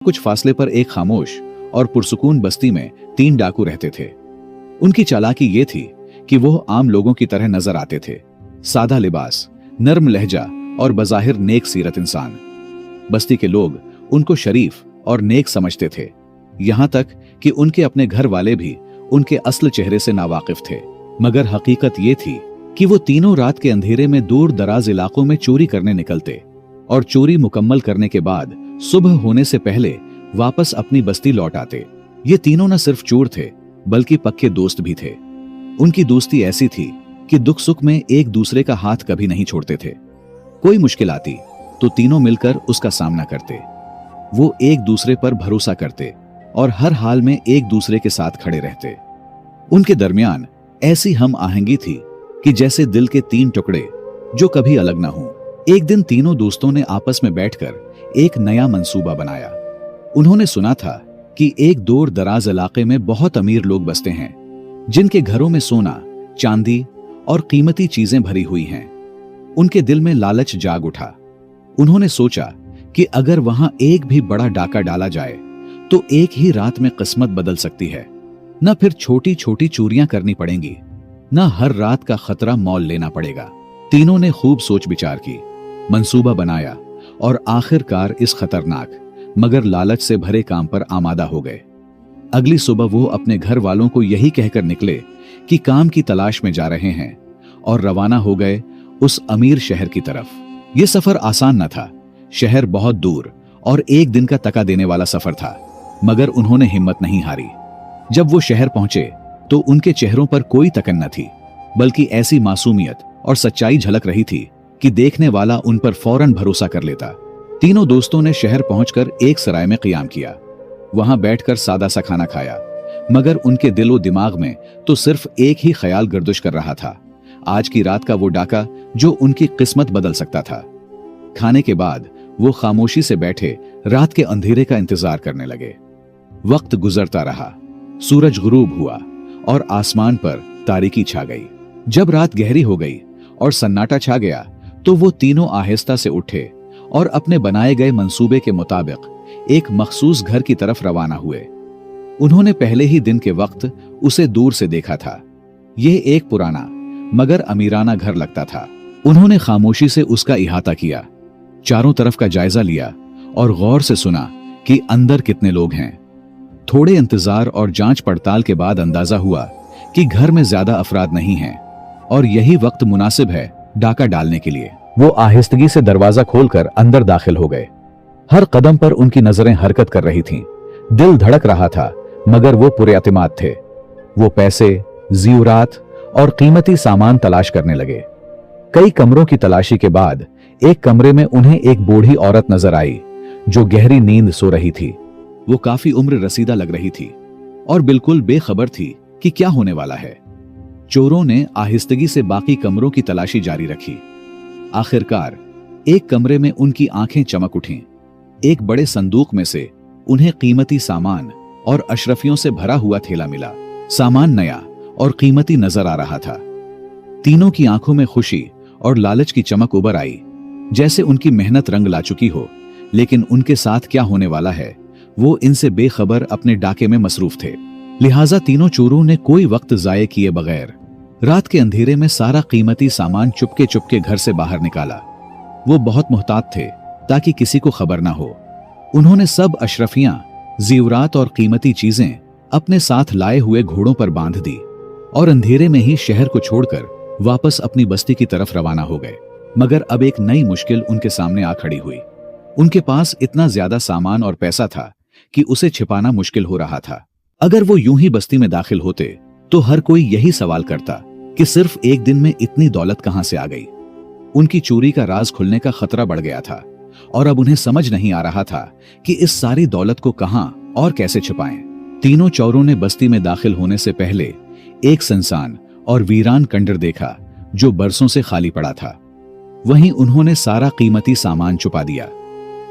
कुछ फासले पर एक खामोश और पुरसुकून बस्ती में 3 डाकू रहते थे। उनकी चालाकी ये थी कि वो आम लोगों की तरह नजर आते थे। सादा लिबास, नर्म लहजा और बज़ाहिर नेक सीरत इंसान। बस्ती के लोग उनको शरीफ और नेक समझते थे, यहां तक कि उनके अपने घर वाले भी उनके असल चेहरे से नावाकिफ थे। मगर हकीकत ये थी कि वो तीनों रात के अंधेरे में दूर दराज इलाकों में चोरी करने निकलते और चोरी मुकम्मल करने के बाद सुबह होने से पहले वापस अपनी बस्ती लौट आते। ये तीनों न सिर्फ चोर थे बल्कि पक्के दोस्त भी थे। उनकी दोस्ती ऐसी थी कि दुख सुख में एक दूसरे का हाथ कभी नहीं छोड़ते थे। कोई मुश्किल आती तो तीनों मिलकर उसका सामना करते। वो एक दूसरे पर भरोसा करते और हर हाल में एक दूसरे के साथ खड़े रहते। उनके दरमियान ऐसी हम आहंगी थी कि जैसे दिल के 3 टुकड़े जो कभी अलग ना हों। एक दिन तीनों दोस्तों ने आपस में बैठकर एक नया मंसूबा बनाया। उन्होंने सुना था कि एक दूर दराज इलाके में बहुत अमीर लोग बसते हैं, जिनके घरों में सोना, चांदी और कीमती चीजें भरी हुई हैं। उनके दिल में लालच जाग उठा। उन्होंने सोचा कि अगर वहां एक भी बड़ा डाका डाला जाए तो एक ही रात में किस्मत बदल सकती है। न फिर छोटी छोटी चोरियां करनी पड़ेंगी, न हर रात का खतरा मोल लेना पड़ेगा। तीनों ने खूब सोच विचार की, मंसूबा बनाया और आखिरकार इस खतरनाक मगर लालच से भरे काम पर आमादा हो गए। अगली सुबह वो अपने घर वालों को यही कहकर निकले कि काम की तलाश में जा रहे हैं और रवाना हो गए उस अमीर शहर की तरफ। यह सफर आसान न था। शहर बहुत दूर और एक दिन का तका देने वाला सफर था, मगर उन्होंने हिम्मत नहीं हारी। जब वो शहर पहुंचे तो उनके चेहरों पर कोई तकन न थी, बल्कि ऐसी मासूमियत और सच्चाई झलक रही थी कि देखने वाला उन पर फौरन भरोसा कर लेता। तीनों दोस्तों ने शहर पहुंचकर एक सराय में क़ियाम किया। वहां बैठकर सादा सा खाना खाया, मगर उनके दिलो दिमाग में तो सिर्फ एक ही ख्याल गर्दिश कर रहा था, आज की रात का वो डाका जो उनकी किस्मत बदल सकता था। खाने के बाद वो खामोशी से बैठे रात के अंधेरे का इंतजार करने लगे। वक्त गुजरता रहा, सूरज गुरूब हुआ और आसमान पर तारीकी छा गई। जब रात गहरी हो गई और सन्नाटा छा गया तो वो तीनों आहिस्ता से उठे और अपने बनाए गए मंसूबे के मुताबिक एक मखसूस घर की तरफ रवाना हुए। उन्होंने पहले ही दिन के वक्त उसे दूर से देखा था। यह एक पुराना मगर अमीराना घर लगता था। उन्होंने खामोशी से उसका इहाता किया, चारों तरफ का जायजा लिया और गौर से सुना कि अंदर कितने लोग हैं। थोड़े इंतजार और जांच पड़ताल के बाद अंदाजा हुआ कि घर में ज्यादा अफराद नहीं हैं और यही वक्त मुनासिब है डाका डालने के लिए। वो आहिस्तगी से दरवाजा खोलकर अंदर दाखिल हो गए। हर कदम पर उनकी नजरें हरकत कर रही थीं। दिल धड़क रहा था, मगर वो पुरएतिमाद थे। वो पैसे, ज़ीवरात और कीमती सामान तलाश करने लगे। कई कमरों की तलाशी के बाद एक कमरे में उन्हें एक बूढ़ी औरत नजर आई जो गहरी नींद सो रही थी। वो काफी उम्र रसीदा लग रही थी और बिल्कुल बेखबर थी कि क्या होने वाला है। चोरों ने आहिस्तगी से बाकी कमरों की तलाशी जारी रखी। आखिरकार एक कमरे में उनकी आंखें चमक उठीं। एक बड़े संदूक में से उन्हें कीमती सामान और अशरफियों से भरा हुआ थैला मिला। सामान नया और कीमती नजर आ रहा था। तीनों की आंखों में खुशी और लालच की चमक उभर आई, जैसे उनकी मेहनत रंग ला चुकी हो। लेकिन उनके साथ क्या होने वाला है, वो इनसे बेखबर अपने डाके में मसरूफ थे। लिहाजा तीनों चोरों ने कोई वक्त जाये किए बगैर रात के अंधेरे में सारा कीमती सामान चुपके चुपके घर से बाहर निकाला। वो बहुत मुहतात थे ताकि किसी को खबर ना हो। उन्होंने सब अशरफियां, ज़ीवरात और कीमती चीजें अपने साथ लाए हुए घोड़ों पर बांध दी और अंधेरे में ही शहर को छोड़कर वापस अपनी बस्ती की तरफ रवाना हो गए। मगर अब एक नई मुश्किल उनके सामने आ खड़ी हुई। उनके पास इतना ज्यादा सामान और पैसा था कि उसे छिपाना मुश्किल हो रहा था। अगर वो यूं ही बस्ती में दाखिल होते तो हर कोई यही सवाल करता कि सिर्फ एक दिन में इतनी दौलत कहां से आ गई। उनकी चोरी का राज खुलने का खतरा बढ़ गया था और अब उन्हें समझ नहीं आ रहा था कि इस सारी दौलत को कहां और कैसे छिपाएं। तीनों चोरों ने बस्ती में दाखिल होने से पहले एक सुनसान और वीरान खंडर देखा जो बरसों से खाली पड़ा था। वहीं उन्होंने सारा कीमती सामान छुपा दिया।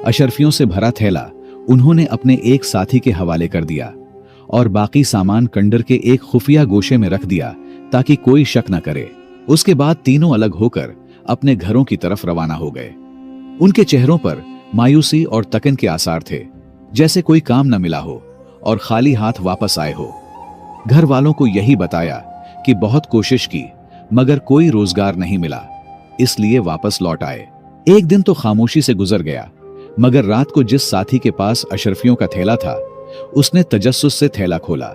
अशरफियों से भरा थैला उन्होंने अपने एक साथी के हवाले कर दिया और बाकी सामान खंडर के एक खुफिया गोशे में रख दिया ताकि कोई शक न करे। उसके बाद तीनों अलग होकर अपने घरों की तरफ रवाना हो गए। उनके चेहरों पर मायूसी और तकन के आसार थे। जैसे कोई काम न मिला हो और खाली हाथ वापस आए हो। घर वालों को यही बताया कि बहुत कोशिश की मगर कोई रोजगार नहीं मिला, इसलिए वापस लौट आए। एक दिन तो खामोशी से गुजर गया, मगर रात को जिस साथी के पास अशरफियों का थैला था, उसने तजस्सुस से थैला खोला।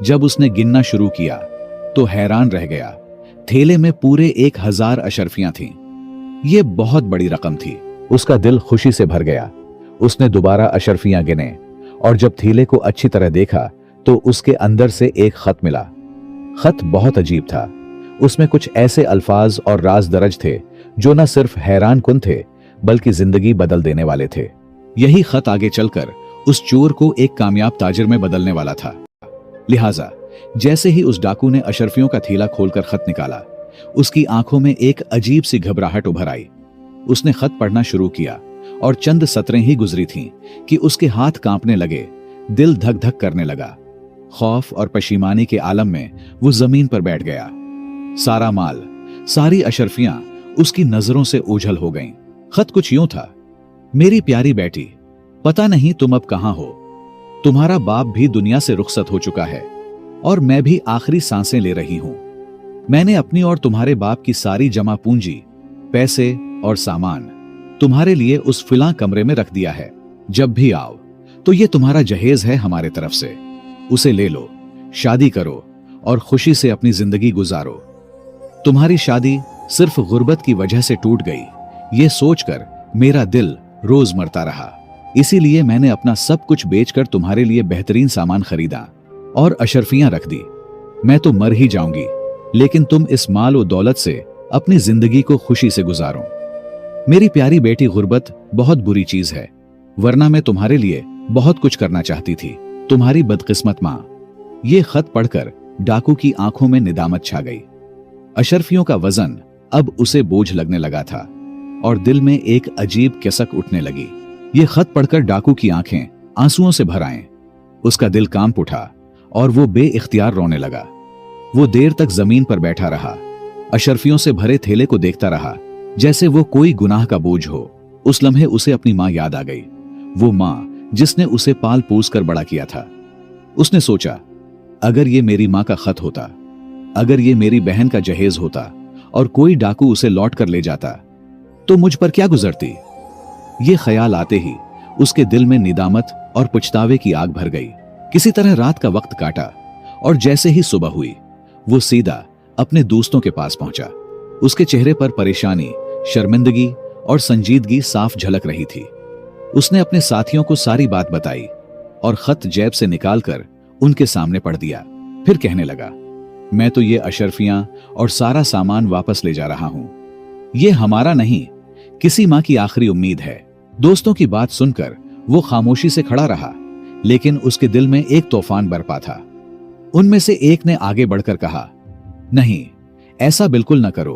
जब उसने गिनना शुरू किया तो हैरान रह गया। थैले में पूरे 1000 अशरफियां थीं। यह बहुत बड़ी रकम थी। उसका दिल खुशी से भर गया। उसने दोबारा अशरफियां गिने और जब थैले को अच्छी तरह देखा तो उसके अंदर से एक खत मिला। खत बहुत अजीब था। उसमें कुछ ऐसे अल्फाज और राज दर्ज थे जो न सिर्फ हैरान कुन थे बल्कि जिंदगी बदल देने वाले थे। यही खत आगे चलकर उस चोर को एक कामयाब ताजिर में बदलने वाला था। लिहाजा जैसे ही उस डाकू ने अशरफियों का थैला खोलकर खत निकाला, उसकी आंखों में एक अजीब सी घबराहट उभर आई। उसने खत पढ़ना शुरू किया और चंद सतरें ही गुजरी थीं कि उसके हाथ कांपने लगे, दिल धक धक करने लगा। खौफ और पशीमानी के आलम में वो जमीन पर बैठ गया। सारा माल, सारी अशरफियां उसकी नजरों से ओझल हो गईं। खत कुछ यूं था, मेरी प्यारी बेटी, पता नहीं तुम अब कहां हो। तुम्हारा बाप भी दुनिया से रुखसत हो चुका है और मैं भी आखिरी सांसें ले रही हूं। मैंने अपनी और तुम्हारे बाप की सारी जमा पूंजी, पैसे और सामान तुम्हारे लिए उस फिला कमरे में रख दिया है। जब भी आओ तो ये तुम्हारा जहेज है हमारे तरफ से। उसे ले लो, शादी करो और खुशी से अपनी जिंदगी गुजारो। तुम्हारी शादी सिर्फ गुर्बत की वजह से टूट गई, ये सोचकर मेरा दिल रोज मरता रहा। इसीलिए मैंने अपना सब कुछ बेचकर तुम्हारे लिए बेहतरीन सामान खरीदा और अशरफियां रख दी। मैं तो मर ही जाऊंगी, लेकिन तुम इस माल और दौलत से अपनी जिंदगी को खुशी से गुजारो। मेरी प्यारी बेटी, गुर्बत बहुत बुरी चीज है, वरना मैं तुम्हारे लिए बहुत कुछ करना चाहती थी। तुम्हारी बदकिस्मत मां। ये खत पढ़कर डाकू की आंखों में निदामत छा गई। अशरफियों का वजन अब उसे बोझ लगने लगा था और दिल में एक अजीब कसक उठने लगी। ये खत पढ़कर डाकू की आंखें आंसुओं से भर आएं। उसका दिल कांप उठा और वो बेइख्तियार रोने लगा। वो देर तक जमीन पर बैठा रहा, अशरफियों से भरे थैले को देखता रहा जैसे वो कोई गुनाह का बोझ हो। उस लम्हे उसे अपनी मां याद आ गई, वो मां जिसने उसे पाल पोस कर बड़ा किया था। उसने सोचा, अगर ये मेरी मां का खत होता, अगर ये मेरी बहन का जहेज होता और कोई डाकू उसे लौट कर ले जाता तो मुझ पर क्या गुजरती। ये ख्याल आते ही उसके दिल में निदामत और पछतावे की आग भर गई। किसी तरह रात का वक्त काटा और जैसे ही सुबह हुई वो सीधा अपने दोस्तों के पास पहुंचा। उसके चेहरे पर परेशानी, शर्मिंदगी और संजीदगी साफ झलक रही थी। उसने अपने साथियों को सारी बात बताई और खत जेब से निकालकर उनके सामने पढ़ दिया। फिर कहने लगा, मैं तो ये अशरफियां और सारा सामान वापस ले जा रहा हूं। ये हमारा नहीं, किसी मां की आखिरी उम्मीद है। दोस्तों की बात सुनकर वो खामोशी से खड़ा रहा, लेकिन उसके दिल में एक तूफान बरपा था। उनमें से एक ने आगे बढ़कर कहा, नहीं, ऐसा बिल्कुल न करो।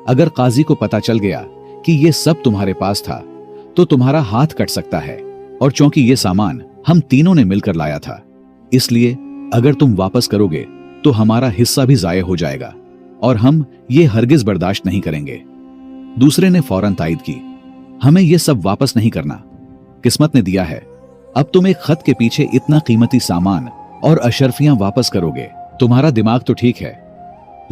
अगर काजी को पता चल गया कि ये सब तुम्हारे पास था तो तुम्हारा हाथ कट सकता है, और चूंकि ये सामान हम तीनों ने मिलकर लाया था, इसलिए अगर तुम वापस करोगे तो हमारा हिस्सा भी जाये हो जाएगा और हम ये हरगिज बर्दाश्त नहीं करेंगे। दूसरे ने फौरन तायद की, हमें ये सब वापस नहीं करना, किस्मत ने दिया है। अब तुम एक खत के पीछे इतना कीमती सामान और अशरफियां वापस करोगे। तुम्हारा दिमाग तो ठीक है।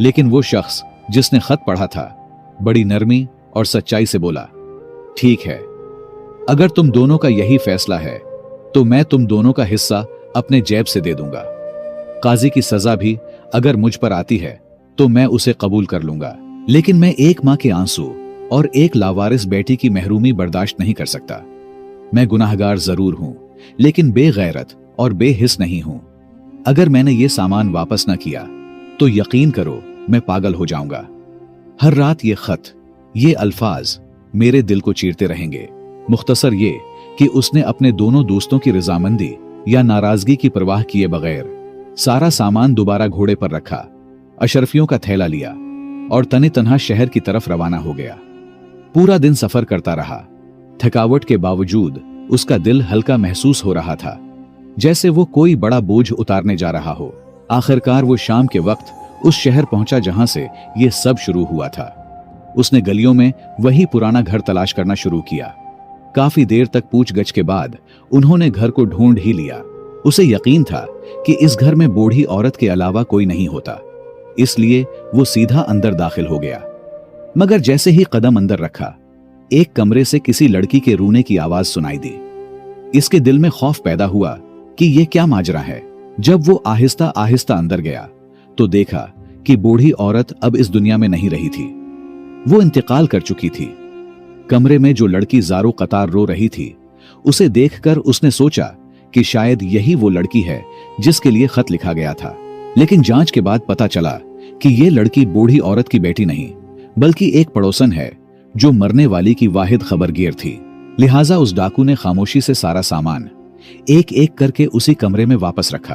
लेकिन वो शख्स जिसने खत पढ़ा था बड़ी नरमी और सच्चाई से बोला, ठीक है, अगर तुम दोनों का यही फैसला है तो मैं तुम दोनों का हिस्सा अपने जेब से दे दूंगा। काजी की सजा भी अगर मुझ पर आती है तो मैं उसे कबूल कर लूंगा, लेकिन मैं एक मां के आंसू और एक लावारिस बेटी की महरूमी बर्दाश्त नहीं कर सकता। मैं गुनाहगार जरूर हूं, लेकिन बेगैरत और बेहिस नहीं हूं। अगर मैंने ये सामान वापस न किया तो यकीन करो मैं पागल हो जाऊंगा। हर रात ये खत, ये अल्फाज मेरे दिल को चीरते रहेंगे। मुख्तसर ये कि उसने अपने दोनों दोस्तों की रजामंदी या नाराजगी की परवाह किए बगैर सारा सामान दोबारा घोड़े पर रखा, अशरफियों का थैला लिया और तने तन्हा शहर की तरफ रवाना हो गया। पूरा दिन सफर करता रहा। थकावट के बावजूद उसका दिल हल्का महसूस हो रहा था, जैसे वो कोई बड़ा बोझ उतारने जा रहा हो। आखिरकार वो शाम के वक्त उस शहर पहुंचा जहां से ये सब शुरू हुआ था। उसने गलियों में वही पुराना घर तलाश करना शुरू किया। काफी देर तक पूछगछ के बाद उन्होंने घर को ढूंढ ही लिया। उसे यकीन था कि इस घर में बूढ़ी औरत के अलावा कोई नहीं होता, इसलिए वो सीधा अंदर दाखिल हो गया। मगर जैसे ही कदम अंदर रखा, एक कमरे से किसी लड़की के रोने की आवाज सुनाई दी। इसके दिल में खौफ पैदा हुआ कि यह क्या माजरा है। जब वो आहिस्ता आहिस्ता अंदर गया तो देखा कि बूढ़ी औरत अब इस दुनिया में नहीं रही थी, वो इंतकाल कर चुकी थी। कमरे में जो लड़की ज़ारो कतार रो रही थी, उसे देखकर उसने सोचा कि शायद यही वो लड़की है जिसके लिए खत लिखा गया था। लेकिन जांच के बाद पता चला कि यह लड़की बूढ़ी औरत की बेटी नहीं, बल्कि एक पड़ोसन है जो मरने वाली की वाहिद खबरगीर थी। लिहाजा उस डाकू ने खामोशी से सारा सामान एक एक करके उसी कमरे में वापस रखा।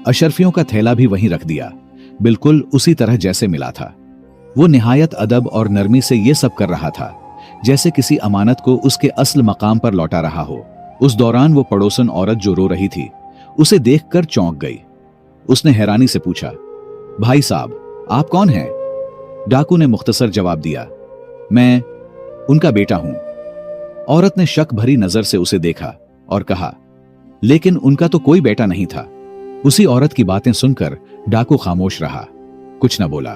अशर्फियों का थैला भी वहीं रख दिया, बिल्कुल उसी तरह जैसे मिला था। वो निहायत अदब और नरमी से ये सब कर रहा था, जैसे किसी अमानत को उसके असल मकाम पर लौटा रहा हो। उस दौरान वो पड़ोसन औरत जो रो रही थी, उसे देखकर चौंक गई। उसने हैरानी से पूछा, भाई साहब, आप कौन हैं? डाकू ने मुख्तसर जवाब दिया, मैं उनका बेटा हूं। औरत ने शक भरी नजर से उसे देखा और कहा, लेकिन उनका तो कोई बेटा नहीं था। उसी औरत की बातें सुनकर डाकू खामोश रहा, कुछ न बोला।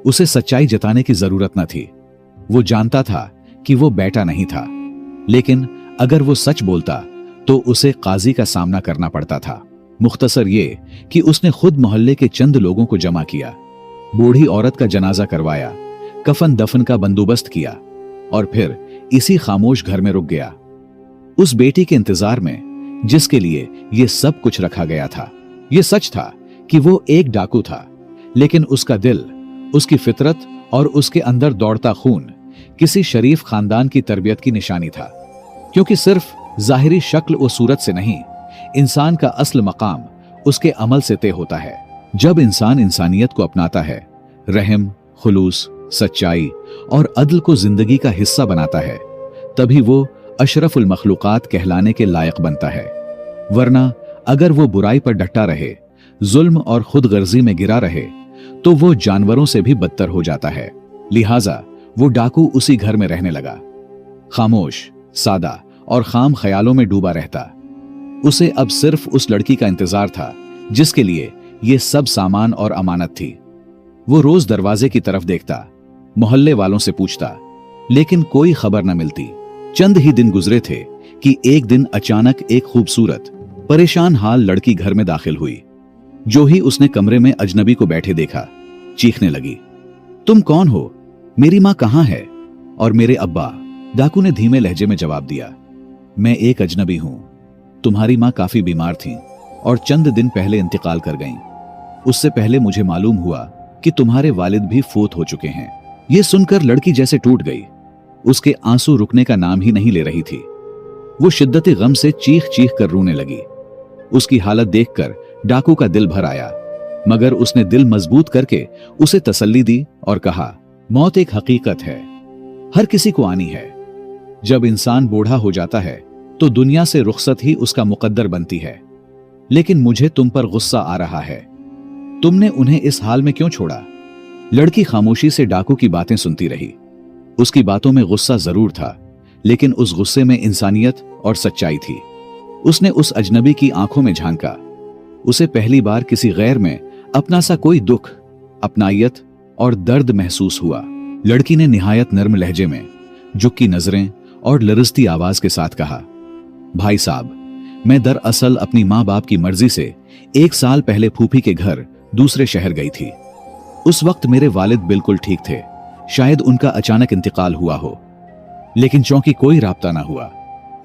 उसे सच्चाई जताने की जरूरत न थी। वो जानता था कि वो बेटा नहीं था, लेकिन अगर वो सच बोलता तो उसे काजी का सामना करना पड़ता था। मुख्तसर ये कि उसने खुद मोहल्ले के चंद लोगों को जमा किया, बूढ़ी औरत का जनाजा करवाया, कफन दफन का बंदोबस्त किया और फिर इसी खामोश घर में रुक गया, उस बेटी के इंतजार में जिसके लिए यह सब कुछ रखा गया था। यह सच था कि वो एक डाकू था, लेकिन उसका दिल, उसकी फितरत और उसके अंदर दौड़ता खून किसी शरीफ खानदान की तरबियत की निशानी था। क्योंकि सिर्फ जाहिरी शक्ल और सूरत से नहीं, इंसान का असल मकाम उसके अमल से तय होता है। जब इंसान इंसानियत को अपनाता है, रहम, खुलूस, सच्चाई और अदल को जिंदगी का हिस्सा बनाता है, तभी वो अशरफुल मखलूकात कहलाने के लायक बनता है। वरना अगर वो बुराई पर डटा रहे, जुल्म और खुदगर्जी में गिरा रहे, तो वो जानवरों से भी बदतर हो जाता है। लिहाजा वो डाकू उसी घर में रहने लगा, खामोश, सादा और खाम ख्यालों में डूबा रहता। उसे अब सिर्फ उस लड़की का इंतजार था जिसके लिए ये सब सामान और अमानत थी। वो रोज दरवाजे की तरफ देखता, मोहल्ले वालों से पूछता, लेकिन कोई खबर न मिलती। चंद ही दिन गुजरे थे कि एक दिन अचानक एक खूबसूरत, परेशान हाल लड़की घर में दाखिल हुई। जो ही उसने कमरे में अजनबी को बैठे देखा, चीखने लगी, तुम कौन हो? मेरी माँ कहाँ है? और मेरे अब्बा? डाकू ने धीमे लहजे में जवाब दिया, मैं एक अजनबी हूं। तुम्हारी माँ काफी बीमार थीं और चंद दिन पहले इंतकाल कर गईं। उससे पहले मुझे मालूम हुआ कि तुम्हारे वालिद भी फोत हो चुके हैं। यह सुनकर लड़की जैसे टूट गई। उसके आंसू रुकने का नाम ही नहीं ले रही थी। वो शिद्दत गम से चीख चीख कर रोने लगी। उसकी हालत देखकर डाकू का दिल भर आया, मगर उसने दिल मजबूत करके उसे तसल्ली दी और कहा, मौत एक हकीकत है, हर किसी को आनी है। जब इंसान बूढ़ा हो जाता है तो दुनिया से रुखसत ही उसका मुकद्दर बनती है। लेकिन मुझे तुम पर गुस्सा आ रहा है, तुमने उन्हें इस हाल में क्यों छोड़ा? लड़की खामोशी से डाकू की बातें सुनती रही। उसकी बातों में गुस्सा जरूर था, लेकिन उस गुस्से में इंसानियत और सच्चाई थी। उसने उस अजनबी की आंखों में झांका। उसे पहली बार किसी गैर में अपना सा कोई दुख, अपनायत और दर्द महसूस हुआ। लड़की ने निहायत नर्म लहजे में, झुकी नजरें और लरजती आवाज के साथ कहा, भाई साहब, मैं दरअसल अपनी माँ बाप की मर्जी से 1 साल पहले फूफी के घर दूसरे शहर गई थी। उस वक्त मेरे वालिद बिल्कुल ठीक थे, शायद उनका अचानक इंतकाल हुआ हो, लेकिन चौंकी कोई राब्ता ना हुआ,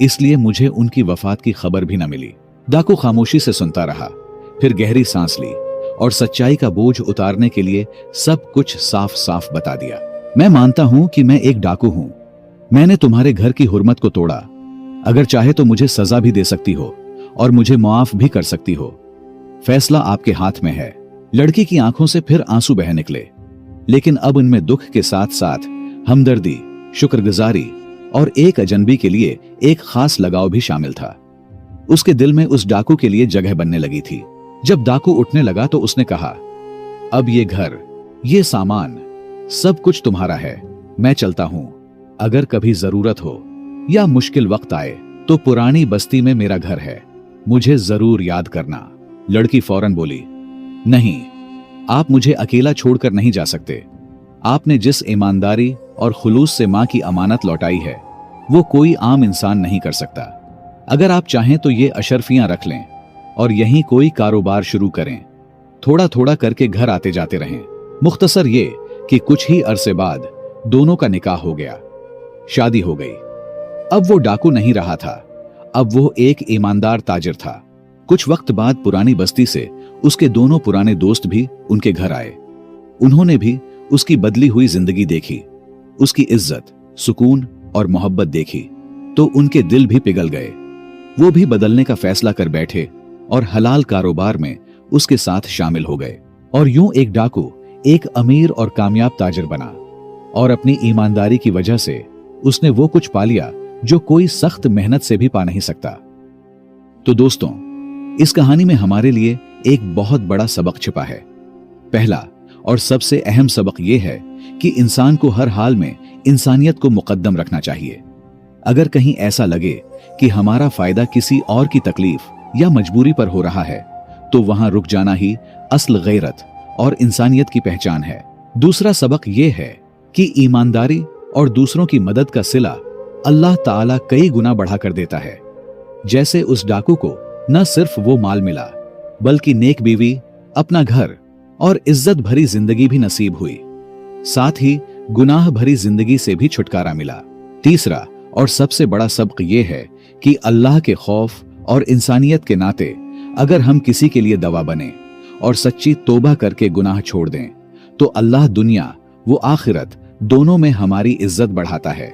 इसलिए मुझे उनकी वफात की खबर भी न मिली। डाकू खामोशी से सुनता रहा, फिर गहरी सांस ली और सच्चाई का बोझ उतारने के लिए सब कुछ साफ साफ बता दिया। मैं मानता हूं कि मैं एक डाकू हूं। मैंने तुम्हारे घर की हुर्मत को तोड़ा। अगर चाहे तो मुझे सजा भी दे सकती हो और मुझे मुआफ भी कर सकती हो। फैसला आपके हाथ में है। लड़की की आंखों से फिर आंसू बह निकले, लेकिन अब उनमें दुख के साथ साथ हमदर्दी, शुक्रगुजारी और एक अजनबी के लिए एक खास लगाव भी शामिल था। उसके दिल में उस डाकू के लिए जगह बनने लगी थी। जब डाकू उठने लगा तो उसने कहा, अब ये घर, ये सामान, सब कुछ तुम्हारा है। मैं चलता हूं। अगर कभी जरूरत हो या मुश्किल वक्त आए तो पुरानी बस्ती में मेरा घर है, मुझे जरूर याद करना। लड़की फौरन बोली, नहीं, आप मुझे अकेला छोड़कर नहीं जा सकते। आपने जिस ईमानदारी और खुलूस से मां की अमानत लौटाई है वो कोई आम इंसान नहीं कर सकता। अगर आप चाहें तो ये अशरफियां रख लें और यहीं कोई कारोबार शुरू करें। थोड़ा थोड़ा करके घर आते जाते रहें। मुख्तसर ये कि कुछ ही अरसे बाद दोनों का निकाह हो गया, शादी हो गई। अब वो डाकू नहीं रहा था, अब वो एक ईमानदार ताजिर था। कुछ वक्त बाद पुरानी बस्ती से उसके दोनों पुराने दोस्त भी उनके घर आए। उन्होंने भी उसकी बदली हुई जिंदगी देखी, उसकी इज्जत, सुकून और मोहब्बत देखी तो उनके दिल भी पिघल गए। वो भी बदलने का फैसला कर बैठे और हलाल कारोबार में उसके साथ शामिल हो गए। और यूं एक डाकू एक अमीर और कामयाब ताजिर बना और अपनी ईमानदारी की वजह से उसने वो कुछ पा लिया जो कोई सख्त मेहनत से भी पा नहीं सकता। तो दोस्तों, इस कहानी में हमारे लिए एक बहुत बड़ा सबक छिपा है। पहला और सबसे अहम सबक यह है कि इंसान को हर हाल में इंसानियत को मुकद्दम रखना चाहिए। अगर कहीं ऐसा लगे कि हमारा फायदा किसी और की तकलीफ या मजबूरी पर हो रहा है तो वहां रुक जाना ही असल गैरत और इंसानियत की पहचान है। दूसरा सबक यह है कि ईमानदारी और दूसरों की मदद का सिला अल्लाह ताला कई गुना बढ़ा कर देता है। जैसे उस डाकू को न सिर्फ वो माल मिला बल्कि नेक बीवी, अपना घर और इज्जत भरी जिंदगी भी नसीब हुई, साथ ही गुनाह भरी जिंदगी से भी छुटकारा मिला। तीसरा और सबसे बड़ा सबक यह है कि अल्लाह के खौफ और इंसानियत के नाते अगर हम किसी के लिए दवा बने और सच्ची तौबा करके गुनाह छोड़ दें तो अल्लाह दुनिया वो आखिरत दोनों में हमारी इज्जत बढ़ाता है।